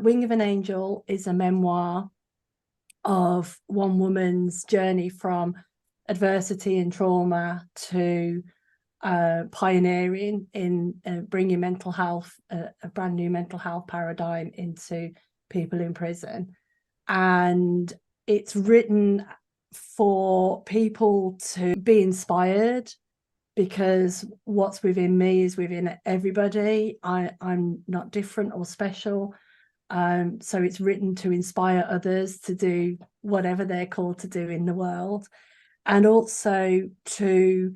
Wing of an Angel is a memoir of one woman's journey from adversity and trauma to pioneering in bringing mental health, a brand new mental health paradigm into people in prison. And it's written for people to be inspired, because what's within me is within everybody. I'm not different or special. So it's written to inspire others to do whatever they're called to do in the world, and also to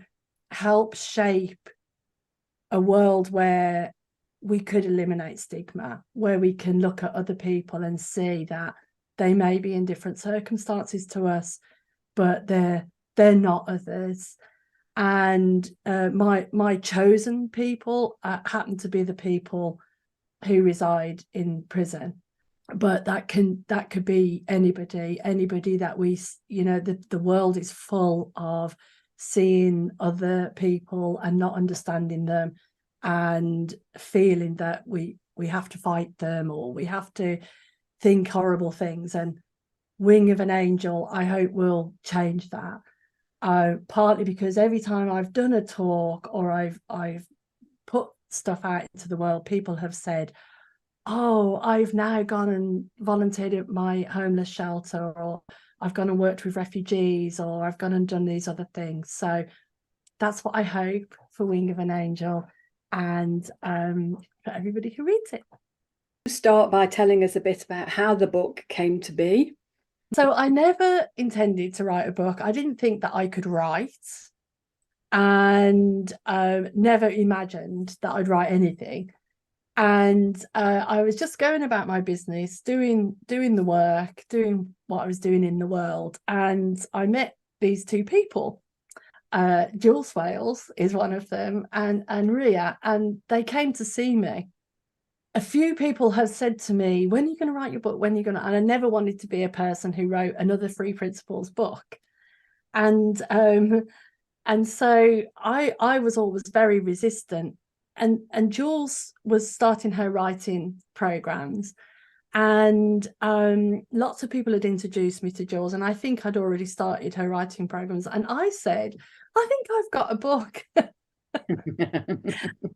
help shape a world where we could eliminate stigma, where we can look at other people and see that they may be in different circumstances to us, but they're not others. And my chosen people happen to be the people who reside in prison, but that could be anybody that we, the world is full of seeing other people and not understanding them and feeling that we have to fight them or we have to think horrible things. And Wing of an Angel, I hope, will change that. Partly because every time I've done a talk or I've put stuff out into the world, people have said, oh, I've now gone and volunteered at my homeless shelter, or I've gone and worked with refugees, or I've gone and done these other things. So that's what I hope for Wing of an Angel, and for everybody who reads it. Start by telling us a bit about how the book came to be. So I never intended to write a book. I didn't think that I could write, and never imagined that I'd write anything. And I was just going about my business, doing the work, doing what I was doing in the world. And I met these two people. Jules Wales is one of them, and Ria, and they came to see me. A few people have said to me, when are you going to write your book? When are you going to? And I never wanted to be a person who wrote another Free Principles book. And so I was always very resistant. And Jules was starting her writing programs, and lots of people had introduced me to Jules, and I think I'd already started her writing programs. And I said, I think I've got a book.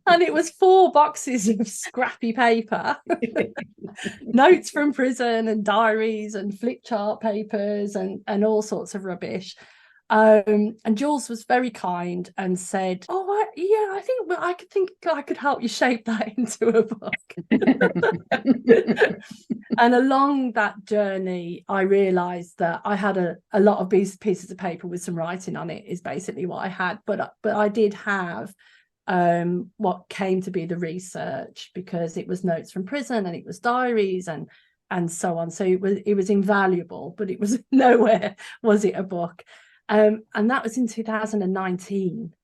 And it was 4 boxes of scrappy paper, notes from prison and diaries and flip chart papers and all sorts of rubbish. And Jules was very kind and said, oh, yeah, I think I could help you shape that into a book. And along that journey, I realized that I had a lot of these pieces of paper with some writing on it, is basically what I had. But I did have what came to be the research, because it was notes from prison and it was diaries and so on. So it was invaluable, but it was nowhere was it a book. And that was in 2019.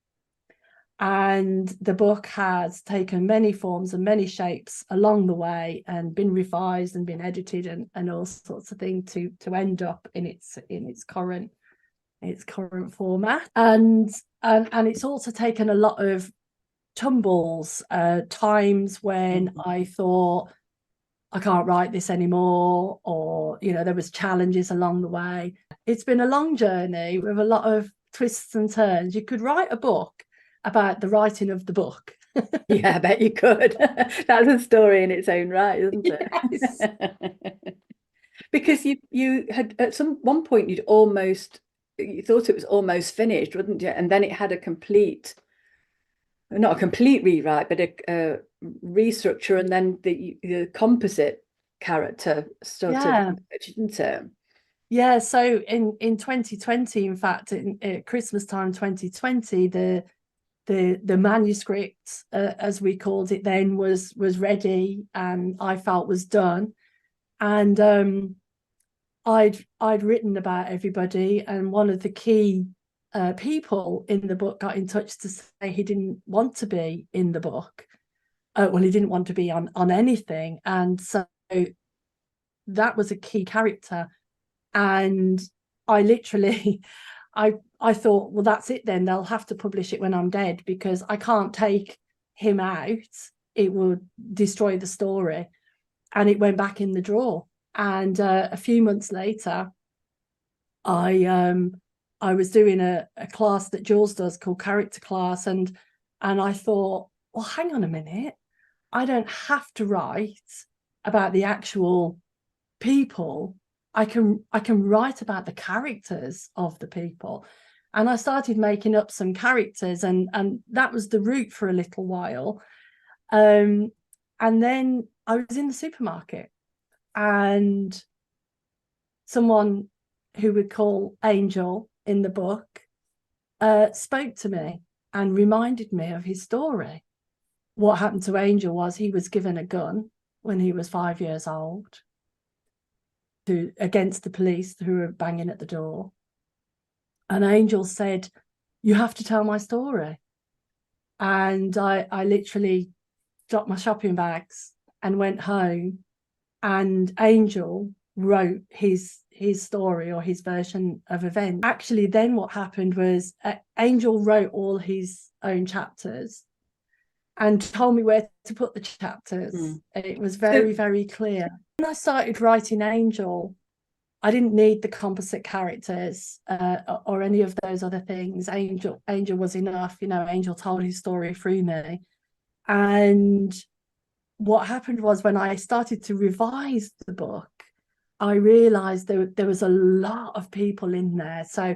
And the book has taken many forms and many shapes along the way, and been revised and been edited and all sorts of things to end up in its current format. And it's also taken a lot of tumbles, times when I thought, I can't write this anymore, or there was challenges along the way. It's been a long journey with a lot of twists and turns. You could write a book about the writing of the book. Yeah, I bet you could. That's a story in its own right, isn't it? Yes. Because you had at one point you thought it was almost finished, wouldn't you? And then it had not a complete rewrite, but a restructure, and then the composite character started, didn't it? Yeah, so in 2020, in fact, at Christmas time 2020, the manuscript, as we called it then, was ready, and I felt was done. And I'd written about everybody, and one of the key people in the book got in touch to say he didn't want to be in the book. Well, he didn't want to be on anything, and so that was a key character. And I literally I thought, well, that's it then, they'll have to publish it when I'm dead, because I can't take him out, it would destroy the story. and it went back in the drawer. And a few months later, I was doing a class that Jules does called character class, and I thought, well, hang on a minute, I don't have to write about the actual people. I can write about the characters of the people. And I started making up some characters, and that was the route for a little while. And then I was in the supermarket, and someone who we call Angel in the book spoke to me and reminded me of his story. What happened to Angel was he was given a gun when he was 5 years old against the police who were banging at the door. And Angel said, "You have to tell my story." And I literally dropped my shopping bags and went home, and Angel wrote his story, or his version of events. Actually, then what happened was Angel wrote all his own chapters and told me where to put the chapters. And it was very, very clear. When I started writing Angel, I didn't need the composite characters or any of those other things. Angel was enough. Angel told his story through me. And what happened was, when I started to revise the book, I realized there was a lot of people in there. So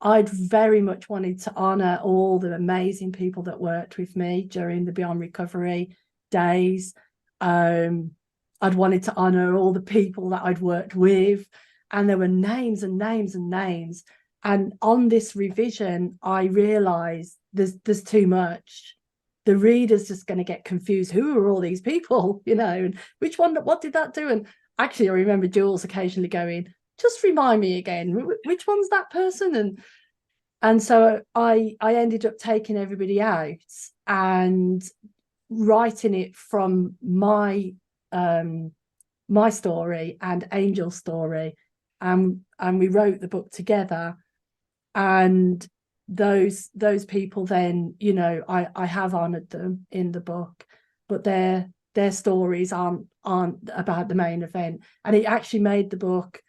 I'd very much wanted to honor all the amazing people that worked with me during the Beyond Recovery days. I'd wanted to honor all the people that I'd worked with, and there were names and names and names. And on this revision, I realized there's too much. The reader's just going to get confused. Who are all these people? And which one? What did that do? And actually, I remember Jules occasionally going, "Just remind me again, which one's that person?" And so I ended up taking everybody out and writing it from my story and Angel's story, and we wrote the book together. And those people then, I have honored them in the book, but their stories aren't about the main event. And it actually made the book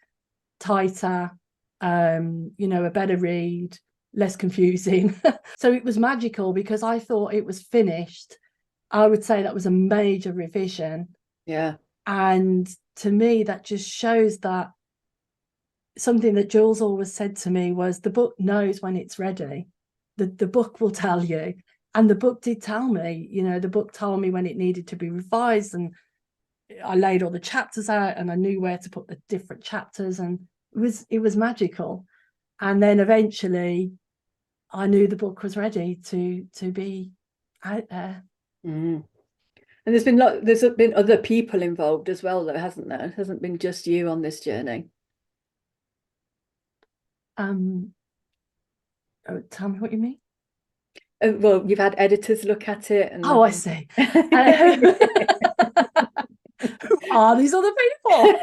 tighter, a better read, less confusing. So it was magical, because I thought it was finished. I would say that was a major revision. Yeah. And to me, that just shows that something that Jules always said to me was, the book knows when it's ready. The book will tell you. And the book did tell me. The book told me when it needed to be revised, and I laid all the chapters out, and I knew where to put the different chapters, and it was magical. And then eventually I knew the book was ready to be out there. And there's been other people involved as well, though, hasn't there? It hasn't been just you on this journey. Tell me what you mean. Well, you've had editors look at it. And I see. Who are these other people?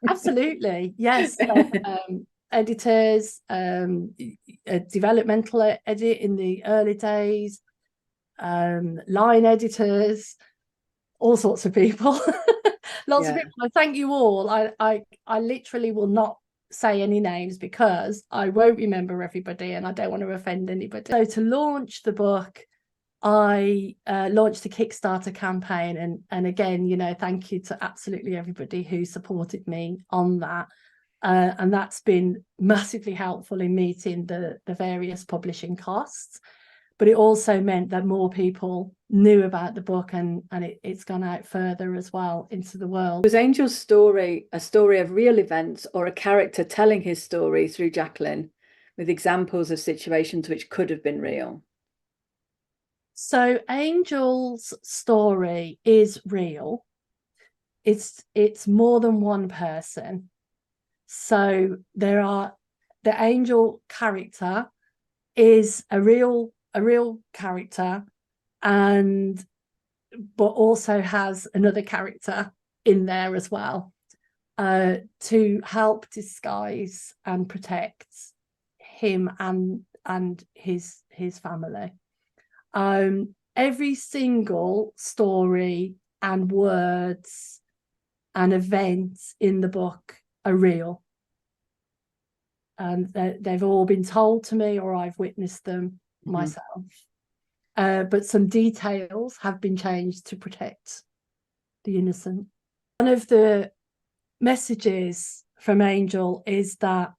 Absolutely, yes. Editors, a developmental edit in the early days, line editors, all sorts of people. Lots of people. I thank you all. I literally will not say any names, because I won't remember everybody, and I don't want to offend anybody. So to launch the book, I launched a Kickstarter campaign, and again, thank you to absolutely everybody who supported me on that. And that's been massively helpful in meeting the various publishing costs. But it also meant that more people knew about the book, and it's gone out further as well into the world. Was Angel's story a story of real events, or a character telling his story through Jacqueline, with examples of situations which could have been real? So Angel's story is real. It's more than one person. So the Angel character is a real character, but also has another character in there as well, to help disguise and protect him and his family. Every single story and words and events in the book are real. And they've all been told to me, or I've witnessed them myself. But some details have been changed to protect the innocent. One of the messages from Angel is that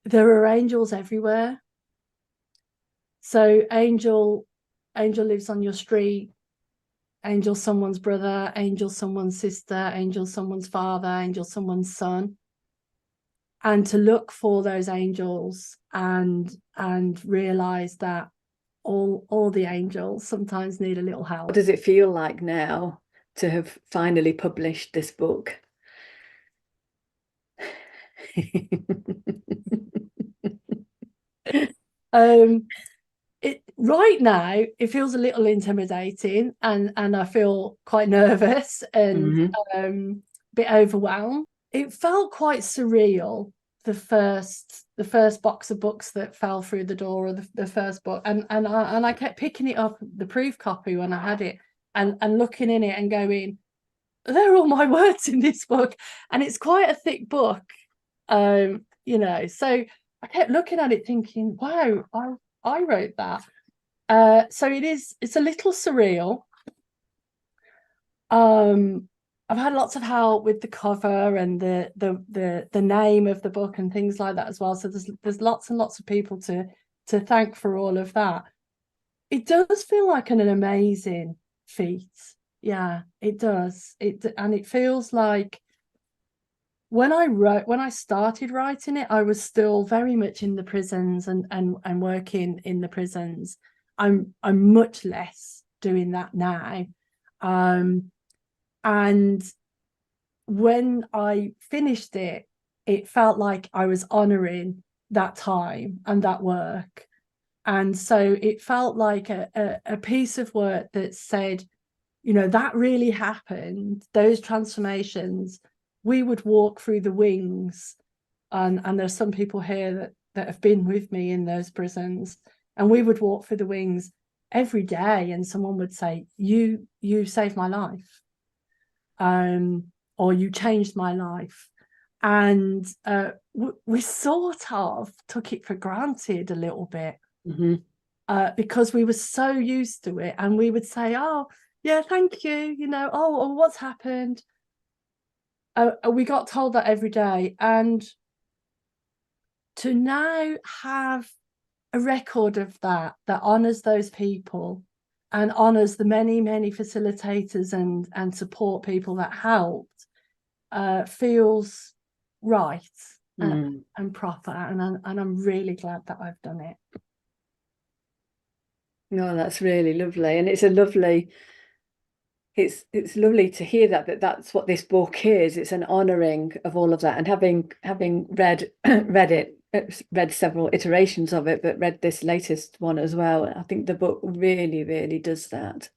there are angels everywhere. So Angel lives on your street. Angel someone's brother, angel someone's sister, angel someone's father, angel someone's son. And to look for those angels and realize that all the angels sometimes need a little help. What does it feel like now to have finally published this book? Right now it feels a little intimidating, and I feel quite nervous and a bit overwhelmed. It felt quite surreal, the first box of books that fell through the door, or the first book, and I kept picking it up, the proof copy, when I had it, and looking in it and going, there are all my words in this book. And it's quite a thick book, you know, so I kept looking at it thinking, wow, I wrote that. So it's a little surreal. I've had lots of help with the cover and the name of the book and things like that as well. So there's lots and lots of people to thank for all of that. It does feel like an amazing feat. Yeah, it does. And it feels like when I started writing it, I was still very much in the prisons and working in the prisons. I'm much less doing that now. And when I finished it, it felt like I was honoring that time and that work. And so it felt like a piece of work that said, you know, that really happened, those transformations. We would walk through the wings, and there's some people here that have been with me in those prisons, and we would walk through the wings every day, and someone would say, you saved my life, or you changed my life. And we sort of took it for granted a little bit, because we were so used to it, and we would say, oh yeah, thank you, you know, oh, what's happened? We got told that every day. And to now have a record of that honors those people and honors the many facilitators and support people that helped, feels right and proper, and I'm really glad that I've done it. No, that's really lovely. And it's a lovely, it's lovely to hear that's what this book is. It's an honoring of all of that. And having read read several iterations of it, but read this latest one as well, I think the book really does that.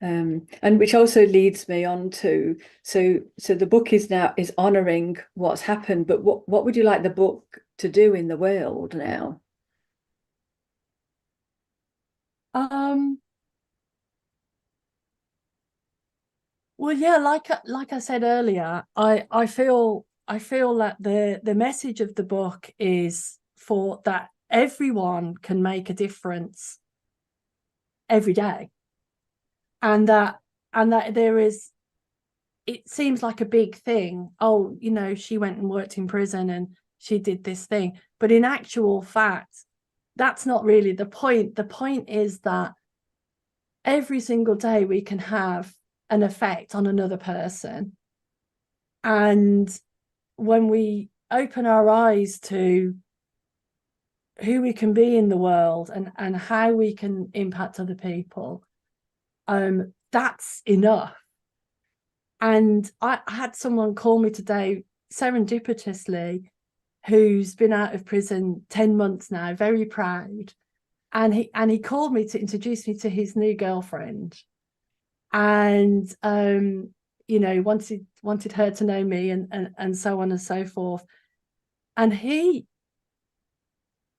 And which also leads me on to, so the book is honoring what's happened, but what would you like the book to do in the world now? Well, yeah, like I said earlier, I feel that the message of the book is for that everyone can make a difference every day, and that there is, it seems like a big thing. Oh, you know, she went and worked in prison and she did this thing, but in actual fact, that's not really the point. The point is that every single day we can have an effect on another person. And when we open our eyes to who we can be in the world and how we can impact other people, that's enough. And I had someone call me today, serendipitously, who's been out of prison 10 months now, very proud. And he called me to introduce me to his new girlfriend. And you know, wanted her to know me and so on and so forth. And he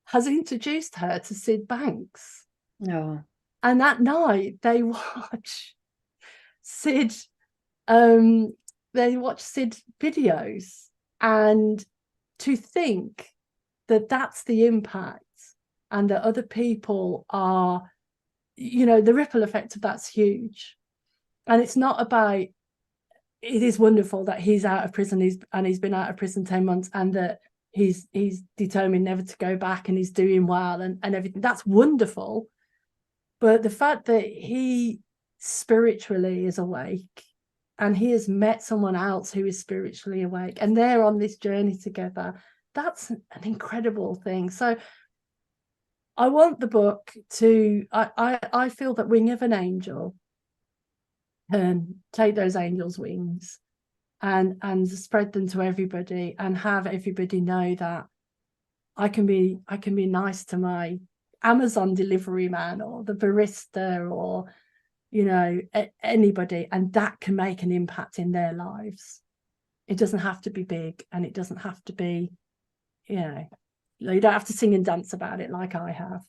has introduced her to Sid Banks. Oh. And that night they watch Sid, they watch Sid videos, and to think that that's the impact, and that other people are, the ripple effect of that's huge. And it's not about, it is wonderful that he's out of prison, he's been out of prison 10 months, and that he's determined never to go back, and he's doing well, and everything. That's wonderful. But the fact that he spiritually is awake, and he has met someone else who is spiritually awake, and they're on this journey together, that's an incredible thing. So I want the book to, I feel that Wing of an Angel can take those angels' wings and spread them to everybody, and have everybody know that I can be nice to my Amazon delivery man, or the barista, or anybody, and that can make an impact in their lives. It doesn't have to be big, and it doesn't have to be, you don't have to sing and dance about it like I have.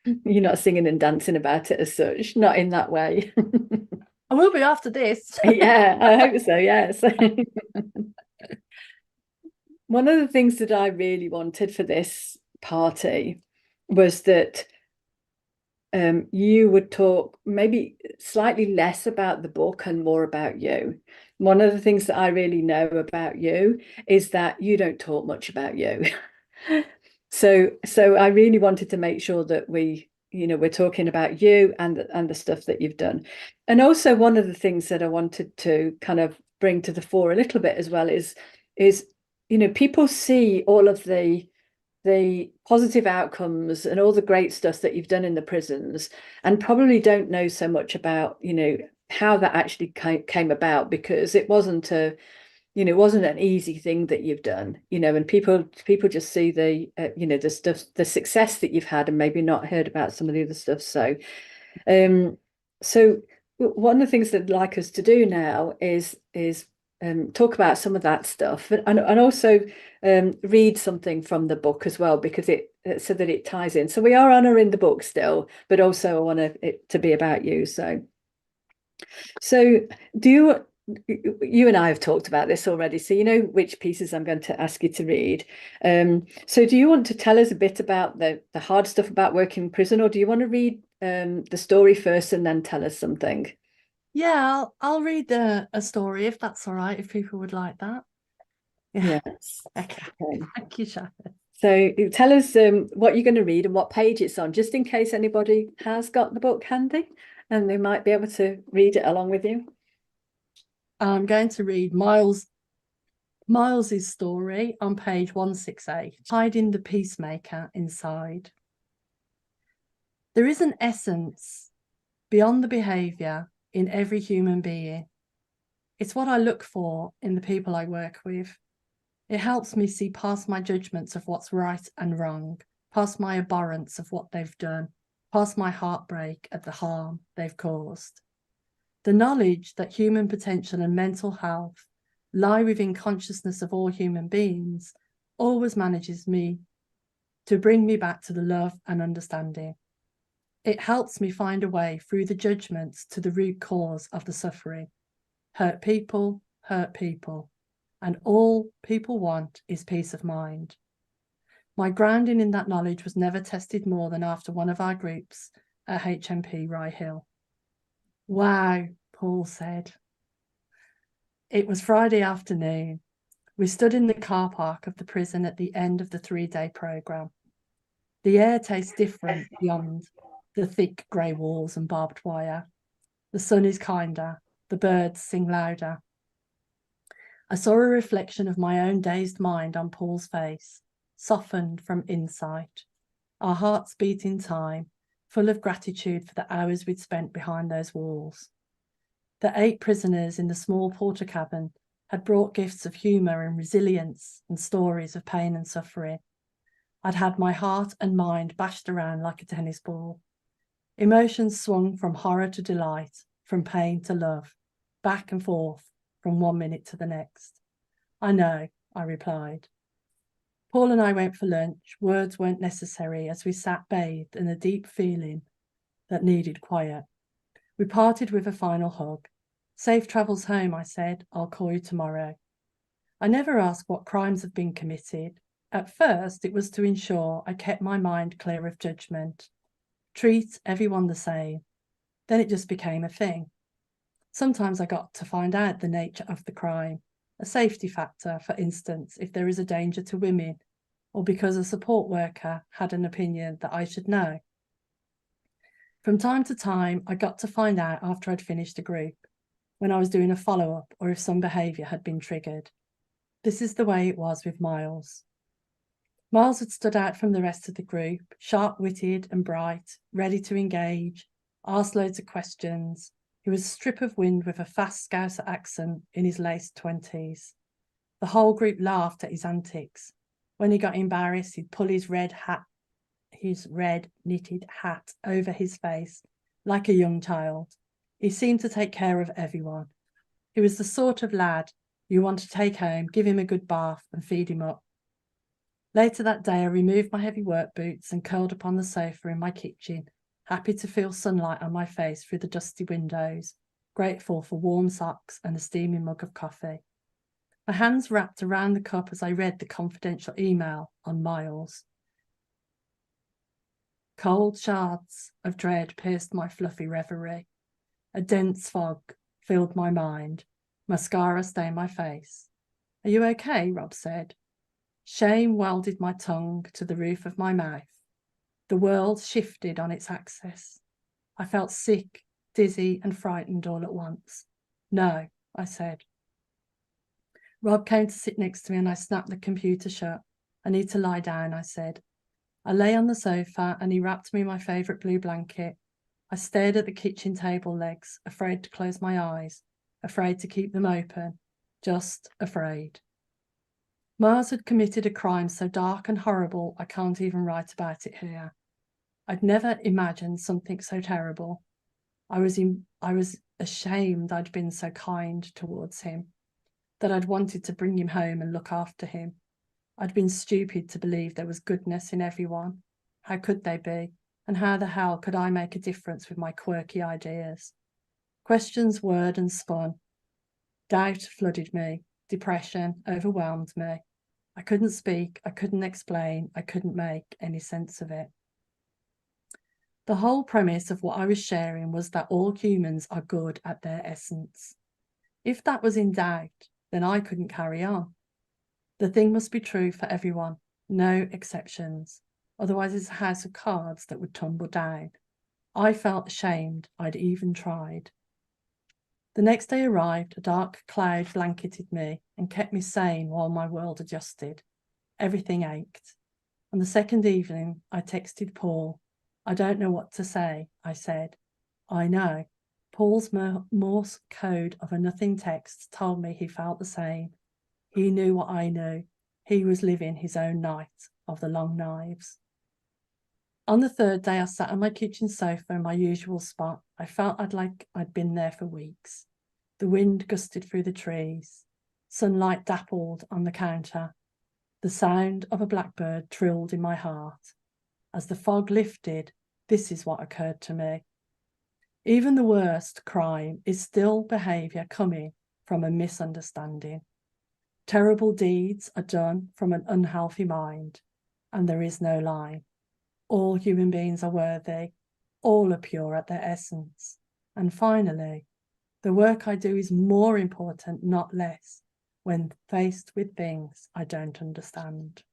You're not singing and dancing about it as such, not in that way. I will be after this. Yeah, I hope so, yes. One of the things that I really wanted for this party was that you would talk maybe slightly less about the book and more about you. One of the things that I really know about you is that you don't talk much about you. So I really wanted to make sure that we're talking about you and the stuff that you've done. And also, one of the things that I wanted to kind of bring to the fore a little bit as well is people see all of the positive outcomes and all the great stuff that you've done in the prisons, and probably don't know so much about how that actually came about, because it wasn't it wasn't an easy thing that you've done, and people just see the the stuff, the success that you've had, and maybe not heard about some of the other stuff. So one of the things that I'd like us to do now is talk about some of that stuff, and also read something from the book as well, because so that it ties in. So we are honouring the book still, but also I want it to be about you. So do you and I have talked about this already, so you know which pieces I'm going to ask you to read. So do you want to tell us a bit about the hard stuff about working in prison, or do you want to read the story first and then tell us something? Yeah, I'll read a story, if that's all right, if people would like that. Yeah. Yes. Okay. Thank you, Jacqueline. So tell us what you're going to read and what page it's on, just in case anybody has got the book handy and they might be able to read it along with you. I'm going to read Miles's story on page 168, Hiding the Peacemaker Inside. There is an essence beyond the behaviour in every human being. It's what I look for in the people I work with. It helps me see past my judgments of what's right and wrong, past my abhorrence of what they've done, past my heartbreak at the harm they've caused. The knowledge that human potential and mental health lie within consciousness of all human beings always manages me to bring me back to the love and understanding. It helps me find a way through the judgments to the root cause of the suffering. Hurt people, and all people want is peace of mind. My grounding in that knowledge was never tested more than after one of our groups at HMP Rye Hill. Wow, Paul said. It was Friday afternoon. We stood in the car park of the prison at the end of the 3-day programme. The air tastes different beyond the thick grey walls and barbed wire. The sun is kinder. The birds sing louder. I saw a reflection of my own dazed mind on Paul's face, softened from insight. Our hearts beat in time, full of gratitude for the hours we'd spent behind those walls. The 8 prisoners in the small porter cabin had brought gifts of humour and resilience and stories of pain and suffering. I'd had my heart and mind bashed around like a tennis ball. Emotions swung from horror to delight, from pain to love, back and forth from one minute to the next. I know, I replied. Paul and I went for lunch. Words weren't necessary as we sat bathed in a deep feeling that needed quiet. We parted with a final hug. Safe travels home, I said. I'll call you tomorrow. I never asked what crimes have been committed. At first, it was to ensure I kept my mind clear of judgment. Treat everyone the same. Then it just became a thing. Sometimes I got to find out the nature of the crime, a safety factor, for instance, if there is a danger to women, or because a support worker had an opinion that I should know. From time to time, I got to find out after I'd finished a group, when I was doing a follow-up or if some behaviour had been triggered. This is the way it was with Miles. Miles had stood out from the rest of the group, sharp-witted and bright, ready to engage, ask loads of questions. He was a strip of wind with a fast Scouser accent in his late 20s. The whole group laughed at his antics. When he got embarrassed, he'd pull his red knitted hat over his face, like a young child. He seemed to take care of everyone. He was the sort of lad you want to take home, give him a good bath and feed him up. Later that day, I removed my heavy work boots and curled up on the sofa in my kitchen, happy to feel sunlight on my face through the dusty windows, grateful for warm socks and a steaming mug of coffee. My hands wrapped around the cup as I read the confidential email on Miles. Cold shards of dread pierced my fluffy reverie. A dense fog filled my mind. Mascara stained my face. Are you okay? Rob said. Shame welded my tongue to the roof of my mouth. The world shifted on its axis. I felt sick, dizzy, and frightened all at once. No, I said. Rob came to sit next to me and I snapped the computer shut. I need to lie down, I said. I lay on the sofa and he wrapped me in my favourite blue blanket. I stared at the kitchen table legs, afraid to close my eyes, afraid to keep them open, just afraid. Miles had committed a crime so dark and horrible I can't even write about it here. I'd never imagined something so terrible. I was ashamed I'd been so kind towards him, that I'd wanted to bring him home and look after him. I'd been stupid to believe there was goodness in everyone. How could they be? And how the hell could I make a difference with my quirky ideas? Questions whirred and spun. Doubt flooded me. Depression overwhelmed me. I couldn't speak, I couldn't explain, I couldn't make any sense of it. The whole premise of what I was sharing was that all humans are good at their essence. If that was in doubt, then I couldn't carry on. The thing must be true for everyone, no exceptions. Otherwise it's a house of cards that would tumble down. I felt ashamed I'd even tried. The next day arrived, a dark cloud blanketed me and kept me sane while my world adjusted. Everything ached. On the second evening, I texted Paul. I don't know what to say, I said. I know. Paul's Morse code of a nothing text told me he felt the same. He knew what I knew. He was living his own night of the long knives. On the third day, I sat on my kitchen sofa in my usual spot. I felt I'd been there for weeks. The wind gusted through the trees. Sunlight dappled on the counter. The sound of a blackbird trilled in my heart. As the fog lifted, this is what occurred to me. Even the worst crime is still behaviour coming from a misunderstanding. Terrible deeds are done from an unhealthy mind, and there is no line. All human beings are worthy. All are pure at their essence. And finally, the work I do is more important, not less, when faced with things I don't understand.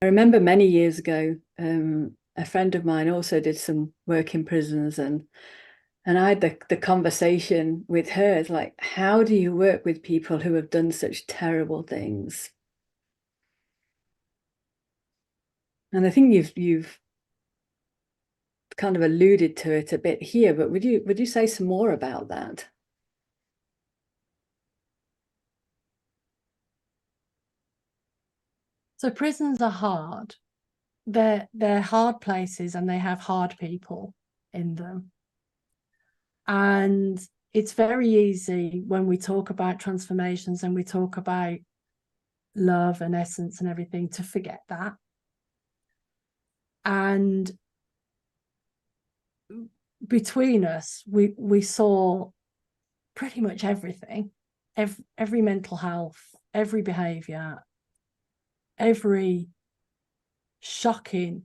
I remember many years ago, a friend of mine also did some work in prisons, and I had the conversation with her. It's like, how do you work with people who have done such terrible things? And I think you've kind of alluded to it a bit here, but would you say some more about that? So prisons are hard. They're hard places and they have hard people in them. And it's very easy when we talk about transformations and we talk about love and essence and everything to forget that. And between us, we saw pretty much everything, every mental health, every behavior, every shocking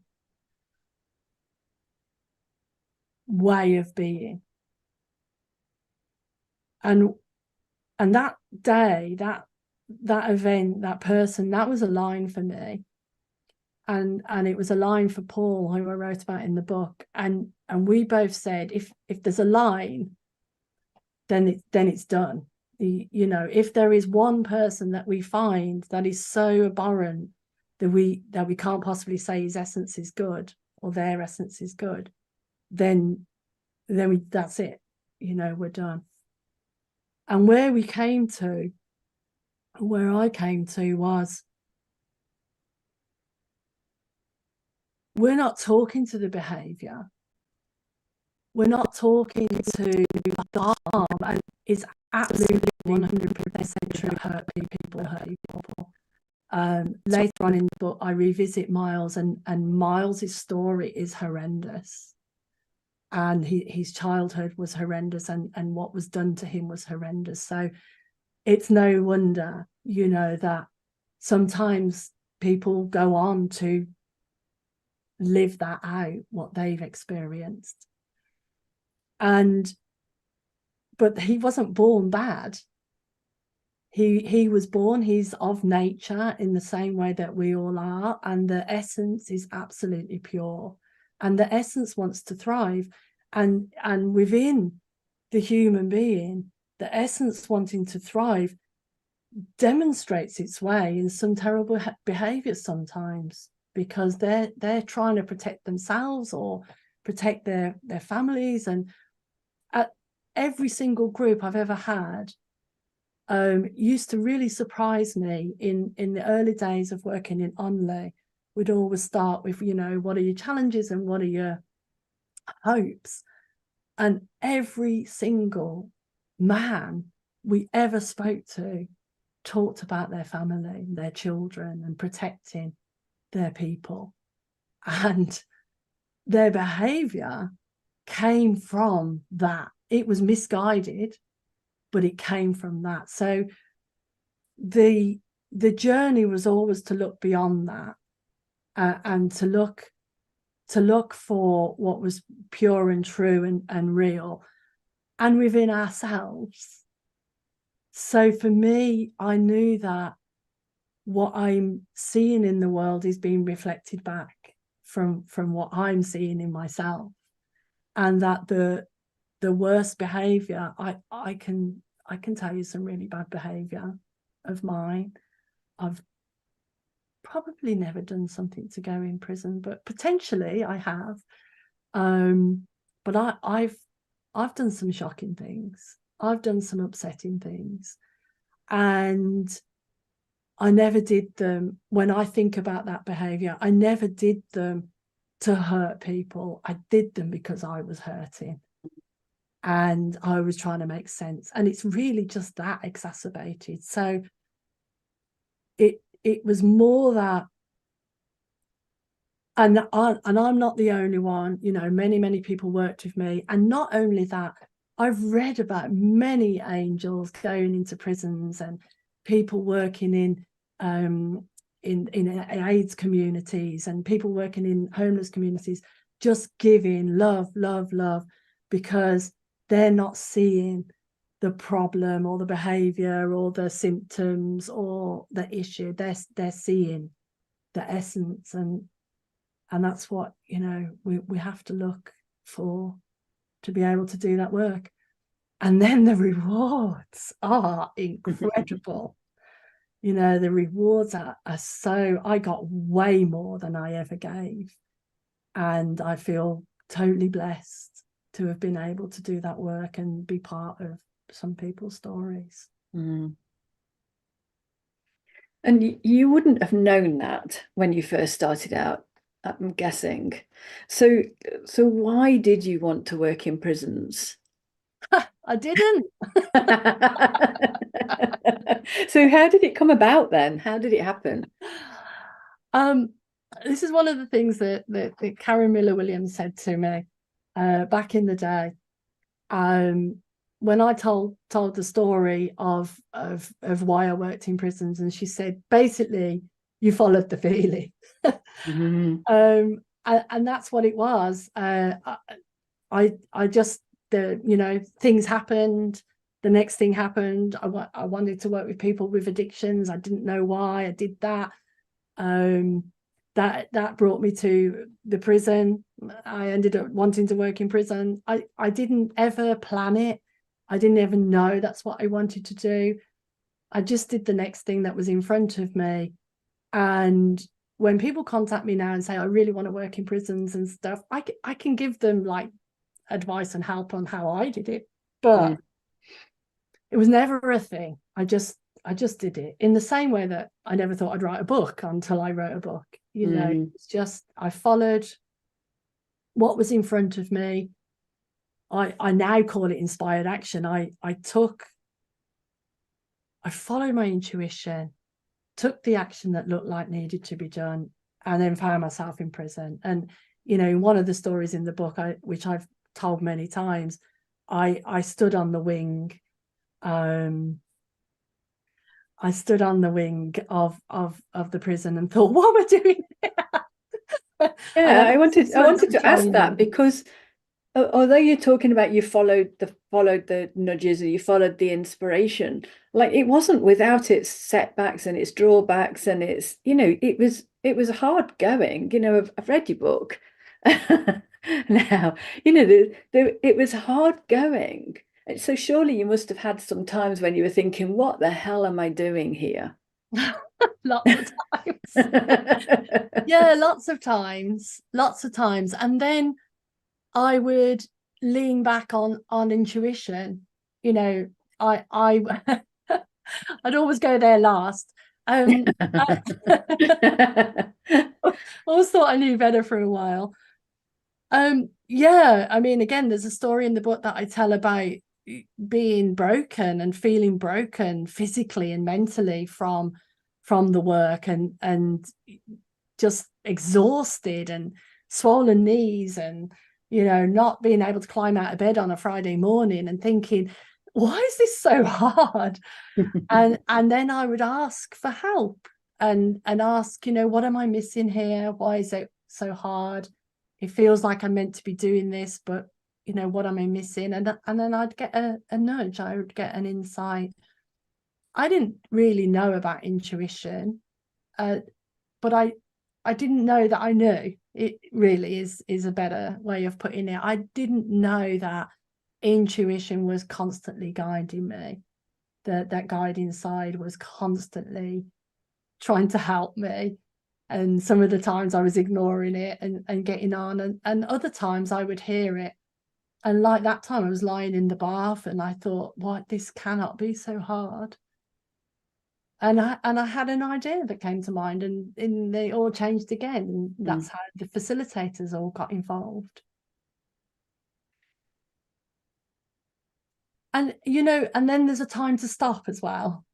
way of being. And that day, that event, that person, that was a line for me. And it was a line for Paul, who I wrote about in the book. And we both said, if there's a line, then it's done. You know, if there is one person that we find that is so abhorrent that we can't possibly say his essence is good or their essence is good, then that's it. You know, we're done. And where I came to was, we're not talking to the behavior. We're not talking to the harm, and it's absolutely 100% true. Hurt people. Later on in the book, I revisit Miles, and Miles's story is horrendous. And his childhood was horrendous, and what was done to him was horrendous. So it's no wonder, you know, that sometimes people go on to live that out, what they've experienced. But he wasn't born bad. He was born, he's of nature in the same way that we all are, and the essence is absolutely pure, and the essence wants to thrive, and within the human being, the essence wanting to thrive demonstrates its way in some terrible behaviors sometimes, because they're trying to protect themselves or protect their families. And at every single group I've ever had, used to really surprise me in the early days of working in Onley. We'd always start with, you know, what are your challenges and what are your hopes? And every single man we ever spoke to talked about their family, their children, and protecting their people. And their behavior came from that. It was misguided, but it came from that. So the journey was always to look beyond that, and to look for what was pure and true and real, and within ourselves. So for me, I knew that what I'm seeing in the world is being reflected back from what I'm seeing in myself, and that the worst behavior, I can tell you some really bad behavior of mine. I've probably never done something to go in prison, but potentially I have. But I've done some shocking things. I've done some upsetting things, and I never did them. When I think about that behavior, I never did them to hurt people. I did them because I was hurting, and I was trying to make sense. And it's really just that exacerbated. So it was more that, and I'm not the only one. You know, many people worked with me, and not only that, I've read about many angels going into prisons and people working in AIDS communities and people working in homeless communities, just giving love, because they're not seeing the problem or the behavior or the symptoms or the issue. They're seeing the essence, and that's what, you know, we have to look for to be able to do that work. And then the rewards are incredible. You know, the rewards are so, I got way more than I ever gave. And I feel totally blessed to have been able to do that work and be part of some people's stories. Mm. And you wouldn't have known that when you first started out, I'm guessing. So why did you want to work in prisons? I didn't. So how did it come about then? How did it happen? This is one of the things that Karen Miller Williams said to me. back in the day. When I told the story of why I worked in prisons, and she said, basically, you followed the feeling. And that's what it was. I just, things happened. The next thing happened. I wanted to work with people with addictions. I didn't know why I did that. That brought me to the prison. I ended up wanting to work in prison. I didn't ever plan it. I didn't even know that's what I wanted to do. I just did the next thing that was in front of me. And when people contact me now and say, I really want to work in prisons and stuff, I can give them like advice and help on how I did it. But it was never a thing. I just did it in the same way that I never thought I'd write a book until I wrote a book. It's just, I followed what was in front of me. I now call it inspired action. I followed my intuition, took the action that looked like needed to be done, and then found myself in prison. And, one of the stories in the book, which I've told many times, I stood on the wing. I stood on the wing of the prison and thought, what am I doing here? Yeah, I wanted to ask that, because although you're talking about you followed the nudges, or you followed the inspiration, like, it wasn't without its setbacks and its drawbacks, and it's, it was hard going. I've read your book now. It was hard going. So surely you must have had some times when you were thinking, what the hell am I doing here? Lots of times. Yeah, lots of times. And then I would lean back on intuition. I I'd always go there last. I always thought I knew better for a while. Yeah, I mean, again, there's a story in the book that I tell about being broken and feeling broken physically and mentally from the work, and just exhausted and swollen knees, and not being able to climb out of bed on a Friday morning and thinking, why is this so hard? and then I would ask for help and ask, what am I missing here? Why is it so hard? It feels like I'm meant to be doing this, but what am I missing? And then I'd get a nudge. I would get an insight. I didn't really know about intuition, but I didn't know that I knew. It really is a better way of putting it. I didn't know that intuition was constantly guiding me. That guiding side was constantly trying to help me. And some of the times I was ignoring it and getting on, and other times I would hear it. And like that time I was lying in the bath and I thought, what, this cannot be so hard. And I had an idea that came to mind, and they all changed again. And that's how the facilitators all got involved. And and then there's a time to stop as well.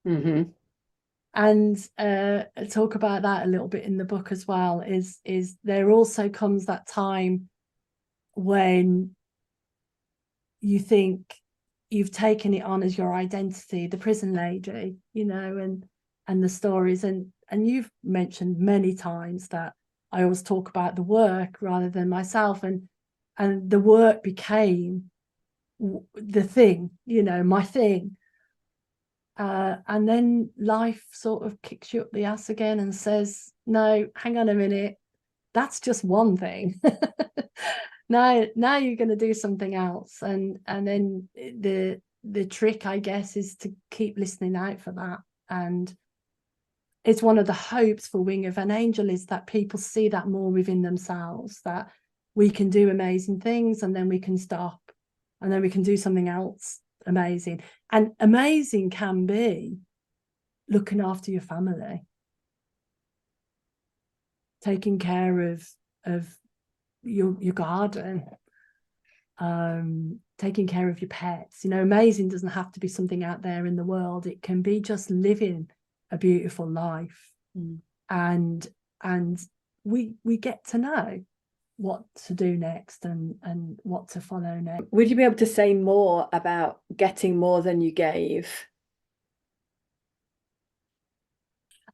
And talk about that a little bit in the book as well. Is there also comes that time when you think you've taken it on as your identity, the prison lady, and the stories, and you've mentioned many times that I always talk about the work rather than myself, and the work became the thing, my thing. And then life sort of kicks you up the ass again and says, no, hang on a minute, that's just one thing. now you're going to do something else. And then the trick, I guess, is to keep listening out for that. And it's one of the hopes for Wing of an Angel, is that people see that more within themselves, that we can do amazing things and then we can stop and then we can do something else amazing. And amazing can be looking after your family, taking care of your garden, taking care of your pets. Amazing doesn't have to be something out there in the world. It can be just living a beautiful life. And we get to know what to do next and what to follow next. Would you be able to say more about getting more than you gave?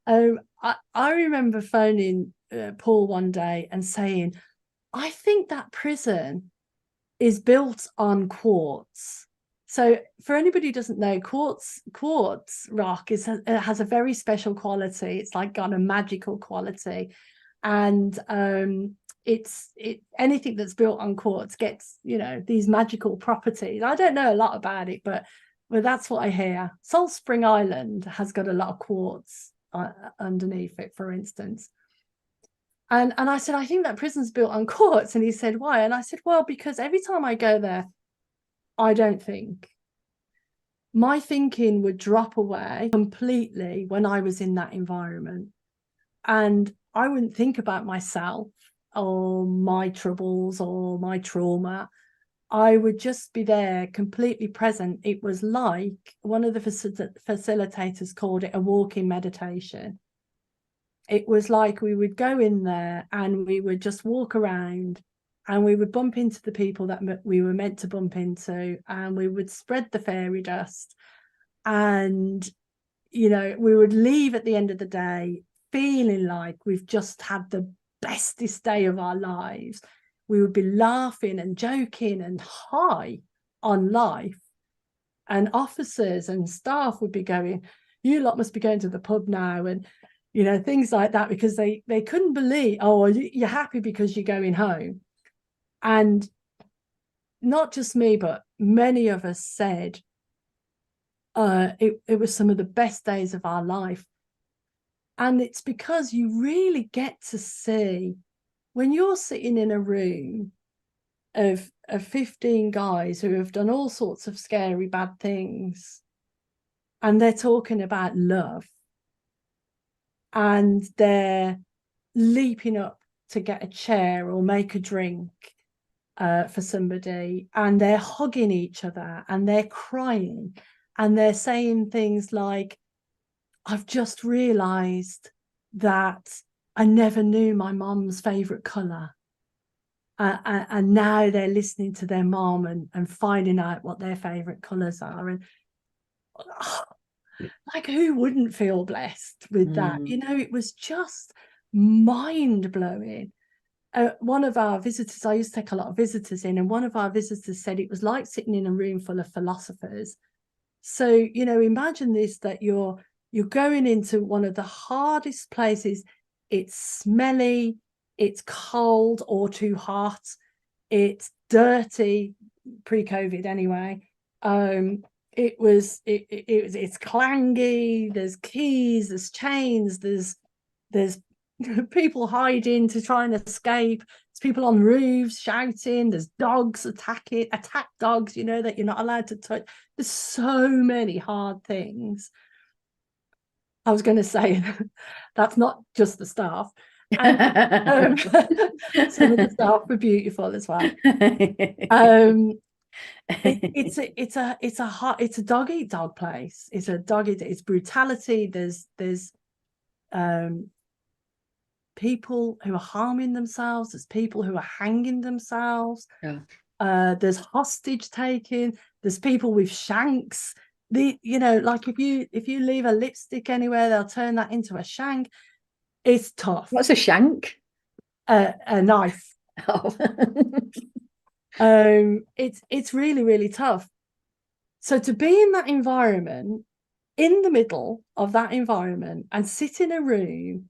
I remember phoning Paul one day and saying, I think that prison is built on quartz. So for anybody who doesn't know, quartz rock has a very special quality. It's like got a magical quality, and anything that's built on quartz gets, you know, these magical properties. I don't know a lot about it, but that's what I hear. Salt Spring Island has got a lot of quartz underneath it, for instance. And I said, I think that prison's built on quartz. And he said, why? And I said, well, because every time I go there, I don't think. My thinking would drop away completely when I was in that environment. And I wouldn't think about myself or my troubles or my trauma. I would just be there completely present. It was like one of the facilitators called it a walking meditation. It was like we would go in there and we would just walk around and we would bump into the people that we were meant to bump into, and we would spread the fairy dust. And, you know, we would leave at the end of the day feeling like we've just had the bestest day of our lives. We would be laughing and joking and high on life. And officers and staff would be going, you lot must be going to the pub now, and, you know, things like that, because they couldn't believe, oh, you're happy because you're going home. And not just me, but many of us said it was some of the best days of our life. And it's because you really get to see, when you're sitting in a room of 15 guys who have done all sorts of scary, bad things, and they're talking about love, and they're leaping up to get a chair or make a drink for somebody, and they're hugging each other and they're crying and they're saying things like, I've just realized that I never knew my mom's favorite color, and now they're listening to their mom and finding out what their favorite colors are. And like, who wouldn't feel blessed with that? You know, it was just mind-blowing. One of our visitors, I used to take a lot of visitors in, and one of our visitors said it was like sitting in a room full of philosophers. So, you know, imagine this, that you're going into one of the hardest places. It's smelly, it's cold or too hot, it's dirty, pre-COVID anyway. It's clangy, there's keys, there's chains, there's people hiding to try and escape. There's people on roofs shouting. There's dogs attack dogs, you know, that you're not allowed to touch. There's so many hard things. I was going to say that's not just the staff. And, some of the staff were beautiful as well. It's a dog eat dog place. It's a dog eat. It's brutality. There's people who are harming themselves. There's people who are hanging themselves. Yeah. There's hostage taking. There's people with shanks. You know, like if you leave a lipstick anywhere, they'll turn that into a shank. It's tough. What's a shank? A knife. Oh. It's really, really tough. So to be in that environment, in the middle of that environment, and sit in a room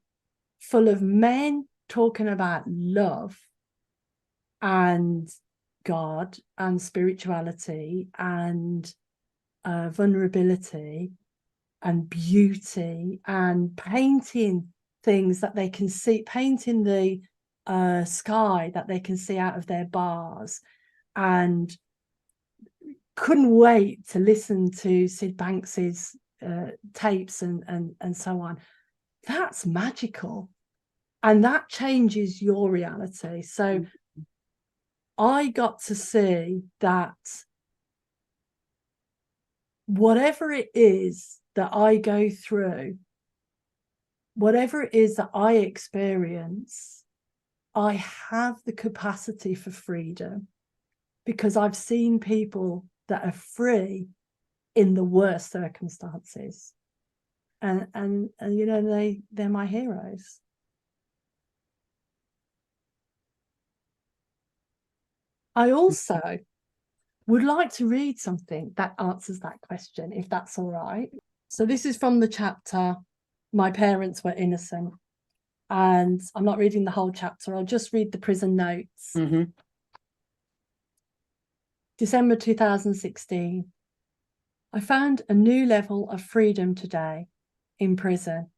full of men talking about love and God and spirituality and vulnerability and beauty, and painting things that they can see, painting the sky that they can see out of their bars, and couldn't wait to listen to Sid Banks's tapes and so on. That's magical, and that changes your reality. So I got to see that whatever it is that I go through, whatever it is that I experience, I have the capacity for freedom because I've seen people that are free in the worst circumstances. And you know, they're my heroes. I also would like to read something that answers that question, if that's all right. So this is from the chapter, My Parents Were Innocent. And I'm not reading the whole chapter. I'll just read the prison notes. Mm-hmm. December 2016. I found a new level of freedom today in prison.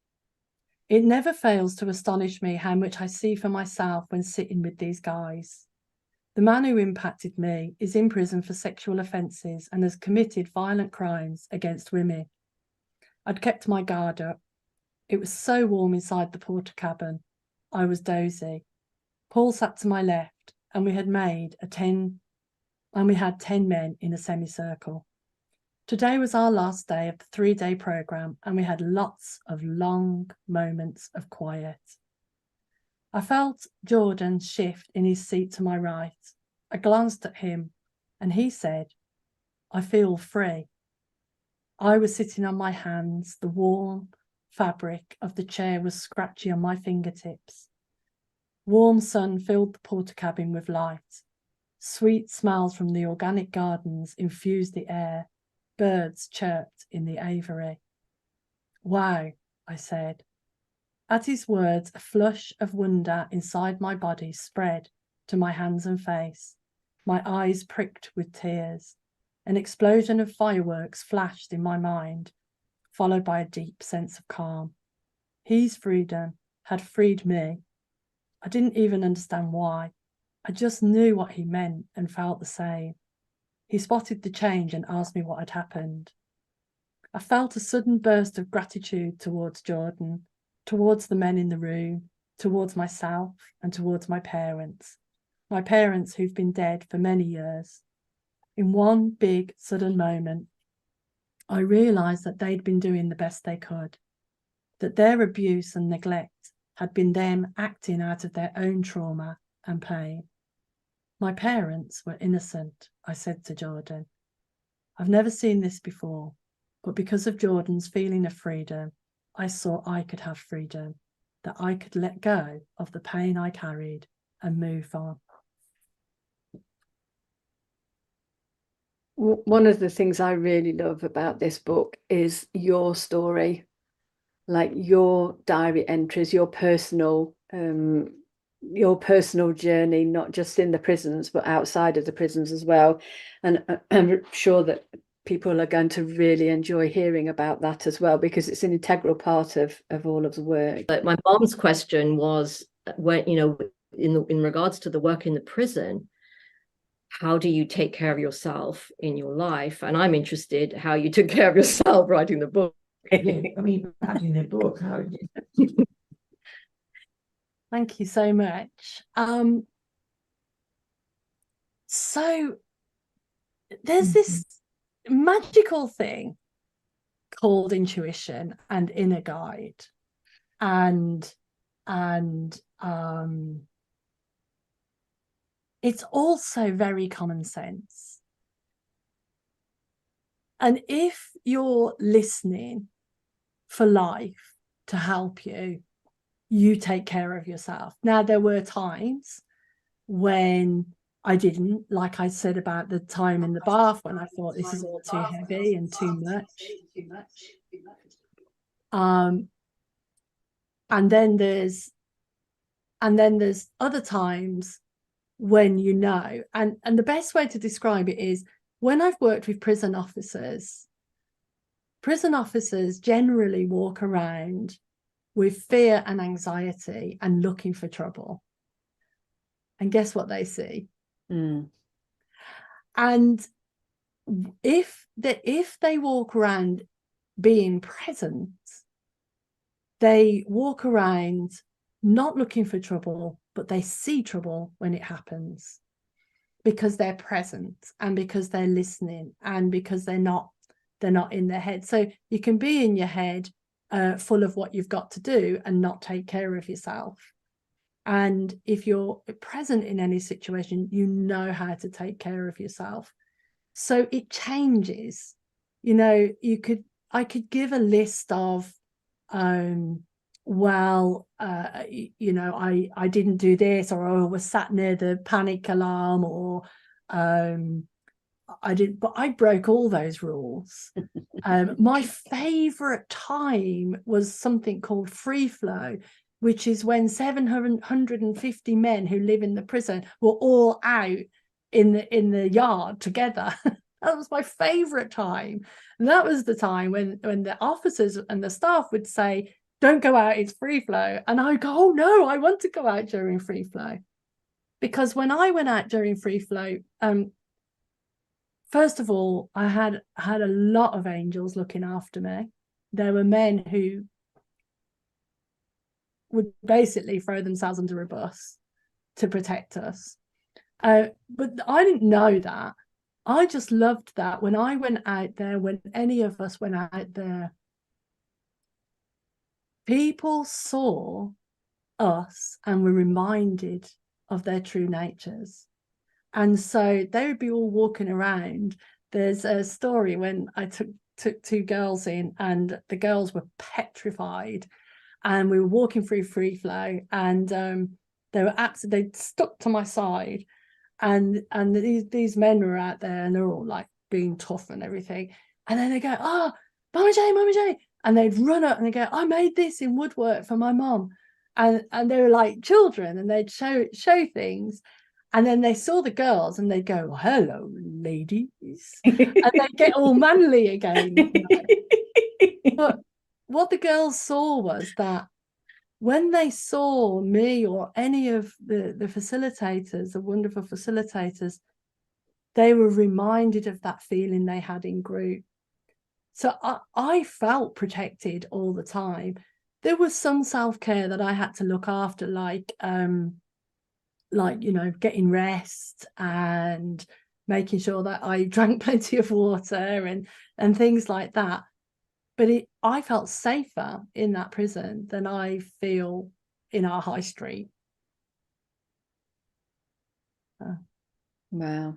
It never fails to astonish me how much I see for myself when sitting with these guys. The man who impacted me is in prison for sexual offences and has committed violent crimes against women. I'd kept my guard up. It was so warm inside the porter cabin. I was dozy. Paul sat to my left, and we had 10 men in a semicircle. Today was our last day of the 3-day programme, and we had lots of long moments of quiet. I felt Jordan shift in his seat to my right. I glanced at him, and he said, I feel free. I was sitting on my hands. The warm fabric of the chair was scratchy on my fingertips. Warm sun filled the porter cabin with light. Sweet smells from the organic gardens infused the air. Birds chirped in the aviary. Wow, I said. At his words, a flush of wonder inside my body spread to my hands and face. My eyes pricked with tears. An explosion of fireworks flashed in my mind, followed by a deep sense of calm. His freedom had freed me. I didn't even understand why. I just knew what he meant and felt the same. He spotted the change and asked me what had happened. I felt a sudden burst of gratitude towards Jordan, towards the men in the room, towards myself, and towards my parents who've been dead for many years. In one big, sudden moment, I realised that they'd been doing the best they could, that their abuse and neglect had been them acting out of their own trauma and pain. My parents were innocent, I said to Jordan. I've never seen this before, but because of Jordan's feeling of freedom, I saw I could have freedom, that I could let go of the pain I carried and move on. One of the things I really love about this book is your story, like your diary entries, your personal journey, not just in the prisons, but outside of the prisons as well. And I'm sure that people are going to really enjoy hearing about that as well, because it's an integral part of all of the work. But my mom's question was, when, you know, in regards to the work in the prison, how do you take care of yourself in your life? And I'm interested how you took care of yourself writing the book. I mean, writing the book, how did you? Thank you so much. So there's this magical thing called intuition and inner guide, and it's also very common sense. And if you're listening for life to help you, you take care of yourself. Now, there were times when I didn't, like I said about the time in the bath when I thought this is all too heavy and too much. And then there's other times when you know, and the best way to describe it is when I've worked with prison officers generally walk around with fear and anxiety and looking for trouble. And guess what they see? And if they walk around being present, they walk around not looking for trouble, but they see trouble when it happens, because they're present and because they're listening and because they're not in their head. So you can be in your head full of what you've got to do and not take care of yourself. And if you're present in any situation, you know how to take care of yourself. So it changes. You know, I could give a list of, you know, I didn't do this, or I was sat near the panic alarm, or I did, but I broke all those rules. My favorite time was something called free flow, which is when 750 men who live in the prison were all out in the yard together. That was my favorite time. And that was the time when the officers and the staff would say, don't go out, it's free flow. And I go, oh no, I want to go out during free flow. Because when I went out during free flow, first of all, I had a lot of angels looking after me. There were men who would basically throw themselves under a bus to protect us. But I didn't know that. I just loved that when I went out there, when any of us went out there, people saw us and were reminded of their true natures. And so they would be all walking around. There's a story when I took two girls in, and the girls were petrified, and we were walking through free flow, and they stuck to my side, and these men were out there, and they're all like being tough and everything, and then they go, oh, MamaJ, and they'd run up and they go, I made this in woodwork for my mom, and they were like children, and they'd show things. And then they saw the girls and they'd go, hello, ladies. And they'd get all manly again. But what the girls saw was that when they saw me or any of the facilitators, the wonderful facilitators, they were reminded of that feeling they had in group. So I felt protected all the time. There was some self-care that I had to look after, like, you know, getting rest and making sure that I drank plenty of water and things like that. But I felt safer in that prison than I feel in our high street. Wow.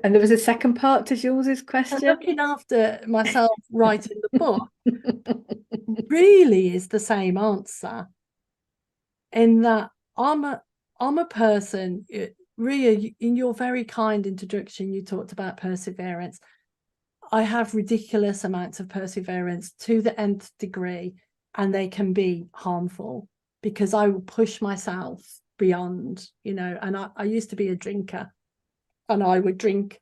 And there was a second part to Jules's question. Looking after myself writing the book really is the same answer, in that I'm a person. Ria, in your very kind introduction, you talked about perseverance. I have ridiculous amounts of perseverance to the nth degree, and they can be harmful because I will push myself beyond, you know, and I used to be a drinker, and I would drink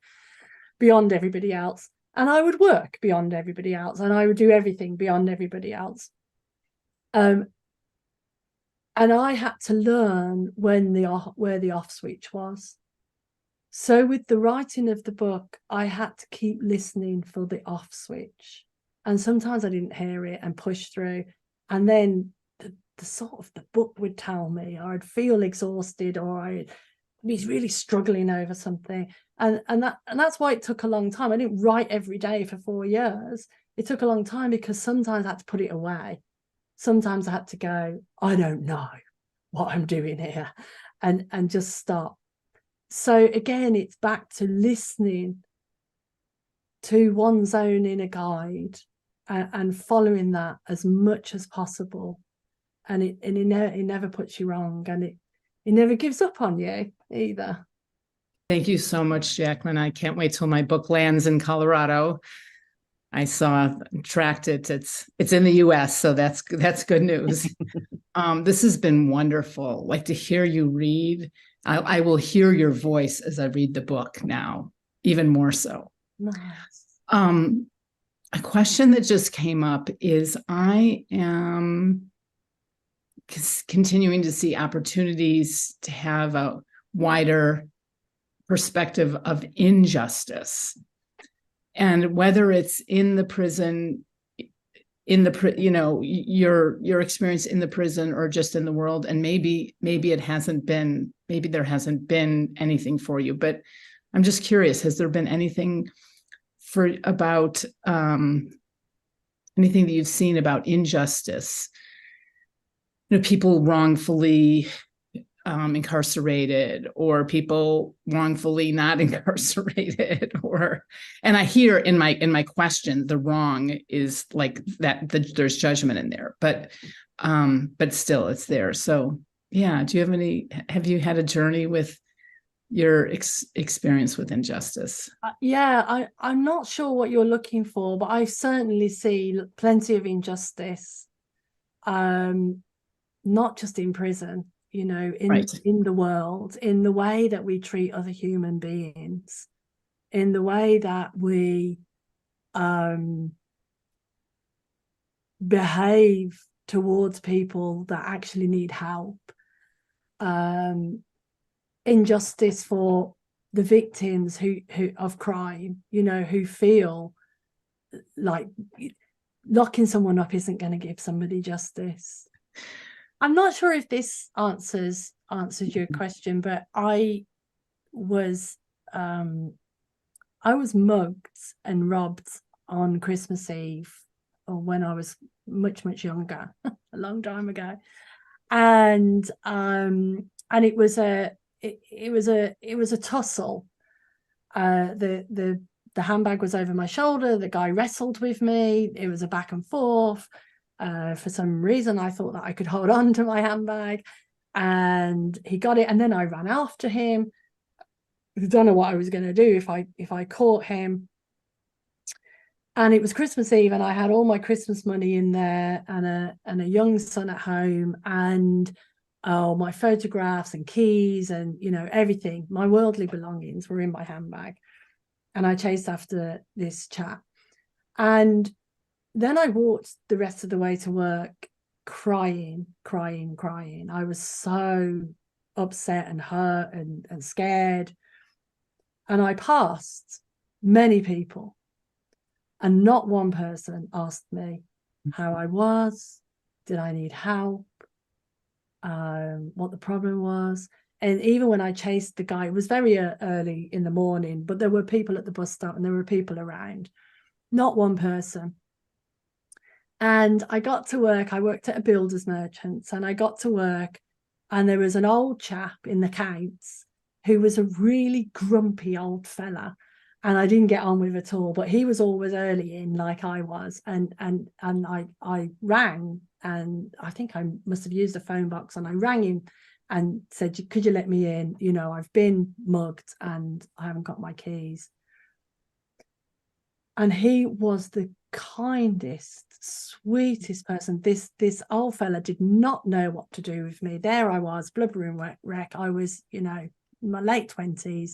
beyond everybody else, and I would work beyond everybody else, and I would do everything beyond everybody else. And I had to learn where the off switch was. So with the writing of the book, I had to keep listening for the off switch. And sometimes I didn't hear it and push through. And then the sort of the book would tell me, or I'd feel exhausted, or I'd be really struggling over something. And that's why it took a long time. I didn't write every day for 4 years. It took a long time because sometimes I had to put it away. Sometimes I had to go, I don't know what I'm doing here, and just stop. So again, it's back to listening to one's own inner guide and following that as much as possible. And it never puts you wrong, and it never gives up on you either. Thank you so much, Jacqueline. I can't wait till my book lands in Colorado. I tracked it. It's in the US, so that's good news. This has been wonderful. Like to hear you read. I will hear your voice as I read the book now, even more so. Nice. A question that just came up is I am continuing to see opportunities to have a wider perspective of injustice. And whether it's in the prison, your experience in the prison, or just in the world, and maybe there hasn't been anything for you, but I'm just curious, has there been anything about anything that you've seen about injustice people wrongfully incarcerated, or people wrongfully not incarcerated, and I hear in my question, the wrong is like that, there's judgment in there, but still it's there. So yeah, have you had a journey with your experience with injustice? I'm not sure what you're looking for, but I certainly see plenty of injustice, not just in prison, in the world, in the way that we treat other human beings, in the way that we behave towards people that actually need help. Injustice for the victims who of crime, who feel like locking someone up isn't going to give somebody justice. I'm not sure if this answers your question, but I was mugged and robbed on Christmas Eve, or when I was much younger, a long time ago, and it was a tussle. The handbag was over my shoulder. The guy wrestled with me. It was a back and forth. For some reason, I thought that I could hold on to my handbag, and he got it. And then I ran after him. I don't know what I was going to do if I caught him. And it was Christmas Eve, and I had all my Christmas money in there, and a young son at home, and my photographs and keys and everything. My worldly belongings were in my handbag, and I chased after this chap. And then I walked the rest of the way to work crying. I was so upset and hurt and scared. And I passed many people, and not one person asked me how I was, did I need help, what the problem was. And even when I chased the guy, it was very early in the morning, but there were people at the bus stop and there were people around, not one person. And I got to work. I worked at a builder's merchants, and I got to work, and there was an old chap in the accounts who was a really grumpy old fella, and I didn't get on with at all, but he was always early in, like I was. And I rang, and I think I must have used a phone box, and I rang him and said, could you let me in? I've been mugged and I haven't got my keys. And he was the kindest, sweetest person. This old fella did not know what to do with me. There I was, blubbering wreck. I was, in my late 20s,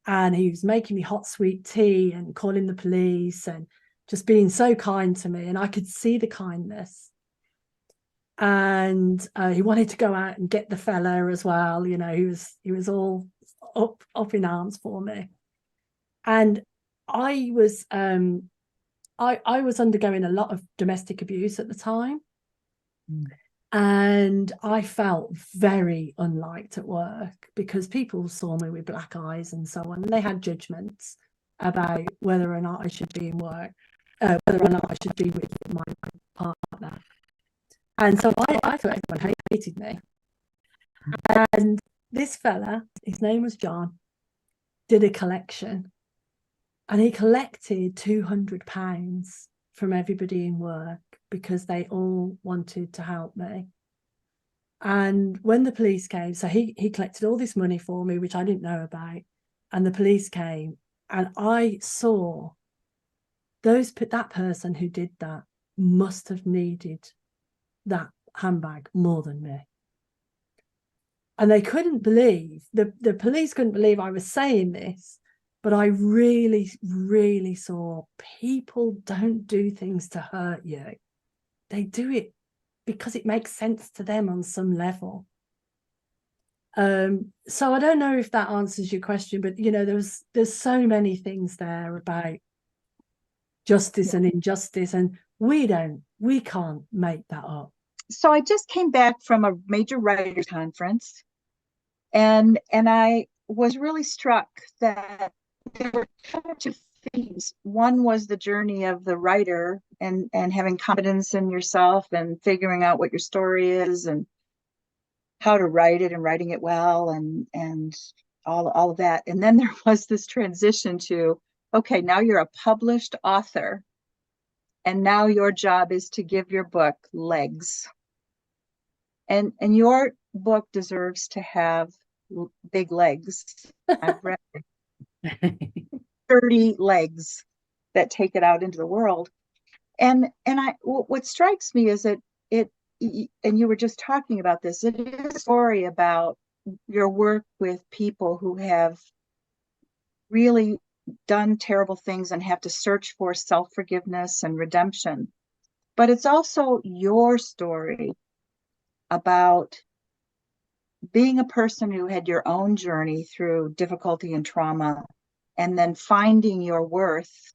and he was making me hot sweet tea and calling the police and just being so kind to me. And I could see the kindness. And he wanted to go out and get the fella as well. He was all up in arms for me. And I was I was undergoing a lot of domestic abuse at the time. And I felt very unliked at work because people saw me with black eyes and so on. And they had judgments about whether or not I should be in work, whether or not I should be with my partner. And so I thought everyone hated me. And this fella, his name was John, did a collection. And he collected £200 from everybody in work because they all wanted to help me. And when the police came, so he collected all this money for me, which I didn't know about. And the police came, and I saw that person who did that must have needed that handbag more than me. And they couldn't believe, the police couldn't believe I was saying this, but I really, really saw people don't do things to hurt you. They do it because it makes sense to them on some level. So I don't know if that answers your question, but there's so many things there about justice and injustice, and we can't make that up. So I just came back from a major writers conference, and I was really struck that there were so much themes. One was the journey of the writer and having confidence in yourself and figuring out what your story is and how to write it and writing it well and all of that. And then there was this transition to, okay, now you're a published author, and now your job is to give your book legs. And your book deserves to have big legs. I've read 30 legs that take it out into the world. And what strikes me is that and you were just talking about this, it is a story about your work with people who have really done terrible things and have to search for self-forgiveness and redemption. But it's also your story about being a person who had your own journey through difficulty and trauma, and then finding your worth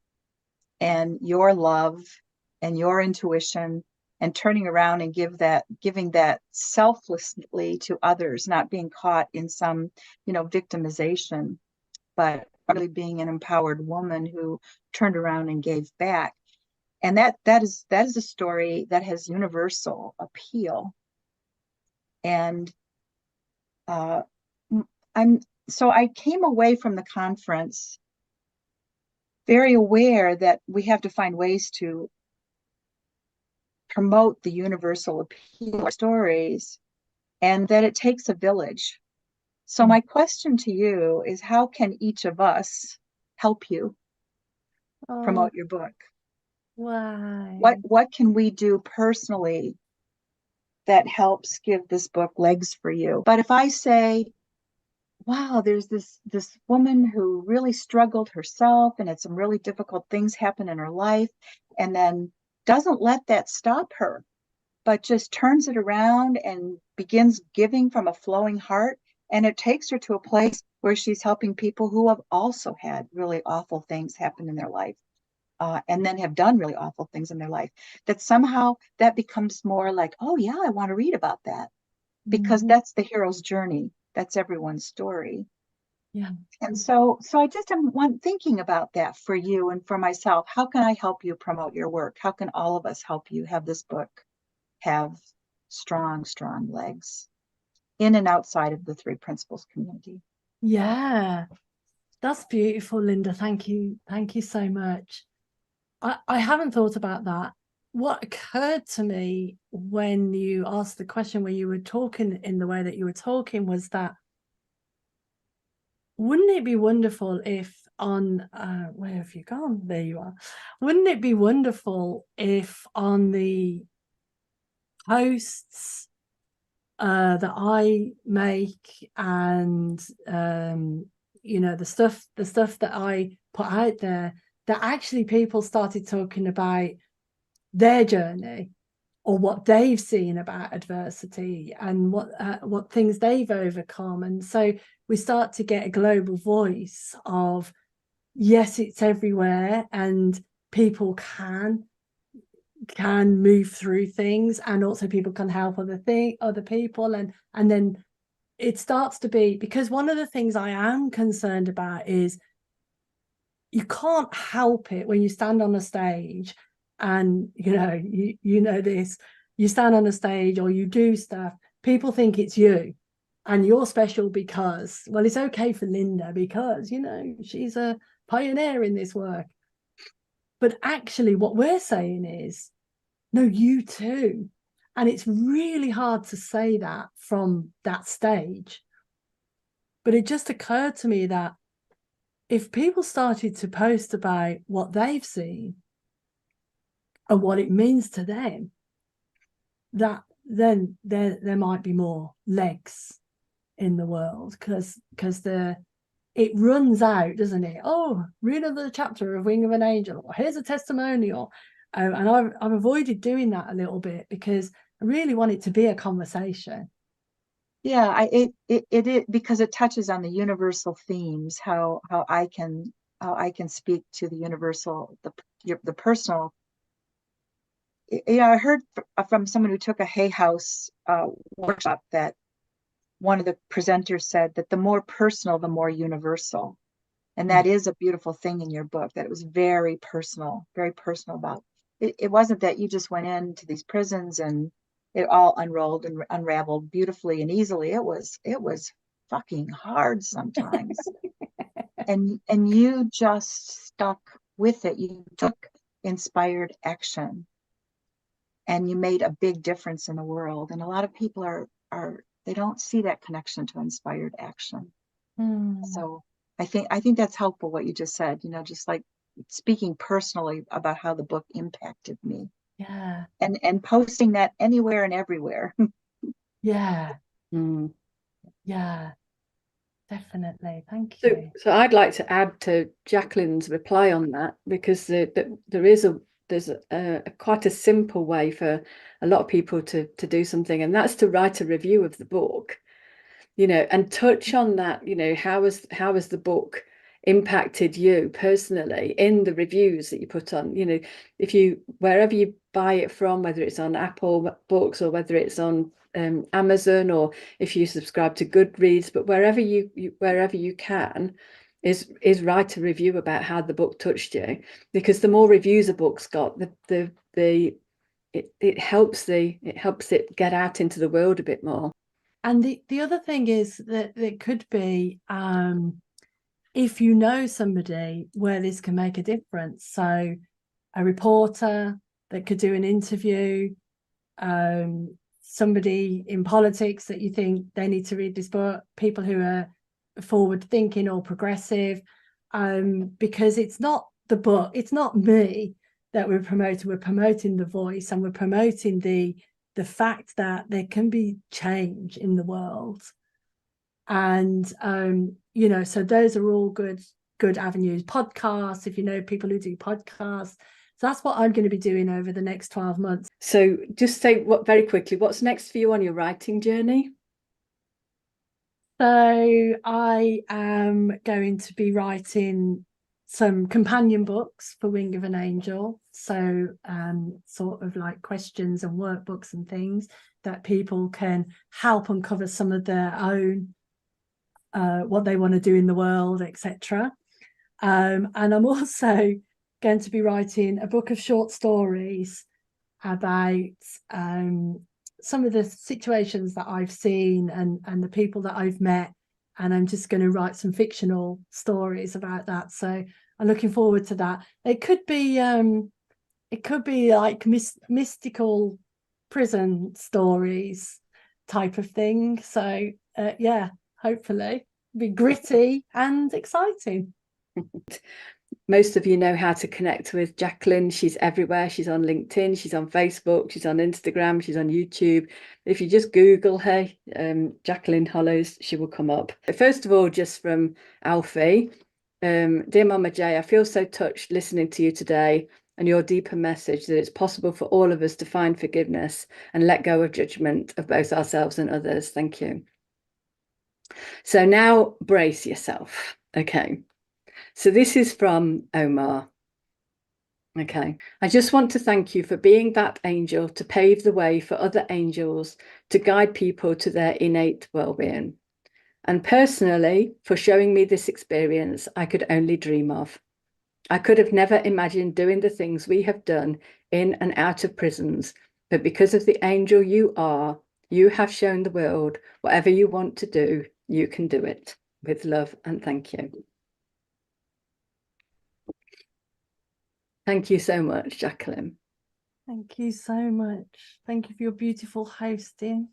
and your love and your intuition and turning around and giving that selflessly to others, not being caught in some, victimization, but really being an empowered woman who turned around and gave back. And that is a story that has universal appeal. And I came away from the conference very aware that we have to find ways to promote the universal appeal of stories, and that it takes a village. So my question to you is, how can each of us help you promote your book? Wow. What can we do personally that helps give this book legs for you? But if I say, wow, there's this woman who really struggled herself and had some really difficult things happen in her life, and then doesn't let that stop her, but just turns it around and begins giving from a flowing heart. And it takes her to a place where she's helping people who have also had really awful things happen in their life, and then have done really awful things in their life. That somehow that becomes more like, oh yeah, I want to read about that, because that's the hero's journey. That's everyone's story. Yeah. And so I just am thinking about that for you and for myself. How can I help you promote your work? How can all of us help you have this book have strong, strong legs in and outside of the Three Principles community? Yeah, that's beautiful, Linda. Thank you so much. I haven't thought about that. What occurred to me when you asked the question, when you were talking in the way that you were talking, was that, wouldn't it be wonderful if on where have you gone? There you are. Wouldn't it be wonderful if on the posts that I make and the stuff that I put out there, that actually people started talking about their journey or what they've seen about adversity and what things they've overcome. And so we start to get a global voice of, yes, it's everywhere, and people can move through things, and also people can help other people, and then it starts to be, because one of the things I am concerned about is you can't help it when you stand on a stage and this, you stand on a stage or you do stuff, people think it's you and you're special because, well, it's okay for Linda because she's a pioneer in this work. But actually what we're saying is, no, you too. And it's really hard to say that from that stage. But it just occurred to me that if people started to post about what they've seen and what it means to them, that then there might be more legs in the world, because it runs out, doesn't it? Oh, read another chapter of Wing of an Angel, or here's a testimonial. And I've avoided doing that a little bit because I really want it to be a conversation. Yeah, it because it touches on the universal themes, how I can speak to the universal, the personal. I heard from someone who took a Hay House workshop that one of the presenters said that the more personal, the more universal. And that is a beautiful thing in your book, that it was very personal about it. It wasn't that you just went into these prisons and it all unrolled and unraveled beautifully and easily. It was fucking hard sometimes. and you just stuck with it. You took inspired action and you made a big difference in the world. And a lot of people are they don't see that connection to inspired action. So I think that's helpful what you just said, just like speaking personally about how the book impacted me. Yeah. And posting that anywhere and everywhere. Yeah. Mm. Yeah. Definitely. Thank So, you. so I'd like to add to Jacqueline's reply on that, because there's quite a simple way for a lot of people to do something, and that's to write a review of the book, and touch on that, how has the book impacted you personally in the reviews that you put on, wherever you buy it from, whether it's on Apple Books or whether it's on Amazon, or if you subscribe to Goodreads, but wherever you can, is write a review about how the book touched you, because the more reviews a book's got, it helps it get out into the world a bit more. And the other thing is that it could be if you know somebody where this can make a difference. So a reporter that could do an interview, somebody in politics that you think they need to read this book, people who are forward thinking or progressive, because it's not the book, it's not me that we're promoting the voice, and we're promoting the fact that there can be change in the world. And so those are all good avenues. Podcasts, if you know people who do podcasts. So that's what I'm going to be doing over the next 12 months. So just say very quickly, what's next for you on your writing journey? So I am going to be writing some companion books for Wing of an Angel. So sort of like questions and workbooks and things that people can help uncover some of their own, what they want to do in the world, etc. And I'm also going to be writing a book of short stories about some of the situations that I've seen and the people that I've met, and I'm just going to write some fictional stories about that. So I'm looking forward to that. It could be like mystical prison stories type of thing. So yeah, hopefully be gritty and exciting. Most of you know how to connect with Jacqueline. She's everywhere. She's on LinkedIn, she's on Facebook, she's on Instagram, she's on YouTube. If you just Google her, Jacqueline Hollows, she will come up. First of all, just from Alfie, dear MamaJ, I feel so touched listening to you today and your deeper message that it's possible for all of us to find forgiveness and let go of judgment of both ourselves and others. Thank you. So now brace yourself. Okay. So this is from Omar. Okay. I just want to thank you for being that angel to pave the way for other angels to guide people to their innate well-being. And personally, for showing me this experience I could only dream of. I could have never imagined doing the things we have done in and out of prisons, but because of the angel you are, you have shown the world whatever you want to do, you can do it. With love and thank you. Thank you so much, Jacqueline. Thank you so much. Thank you for your beautiful hosting.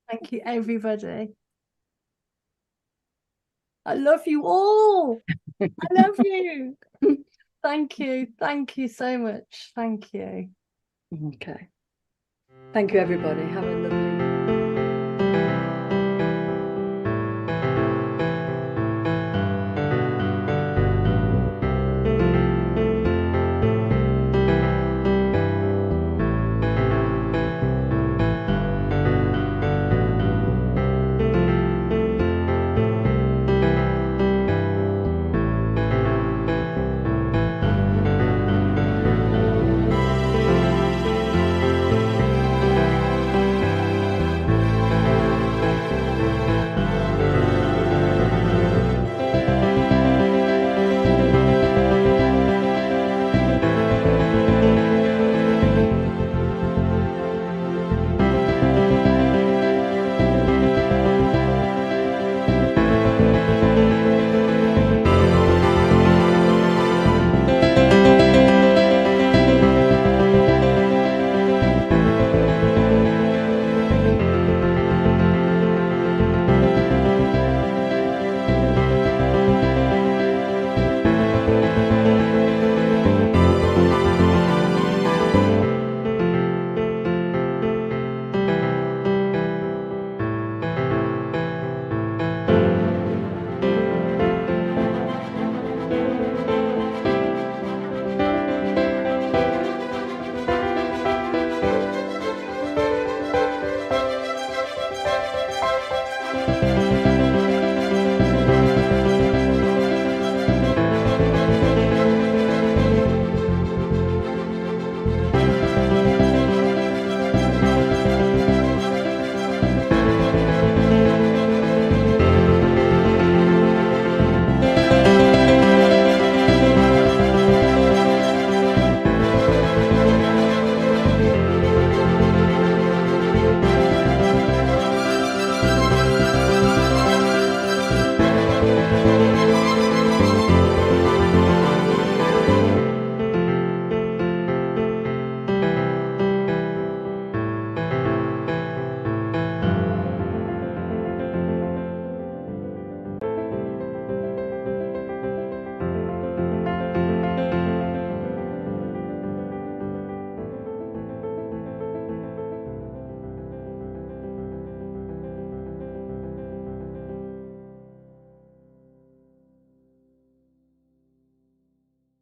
Thank you, everybody. I love you all. I love you. Thank you. Thank you so much. Thank you. Okay. Thank you, everybody. Have a lovely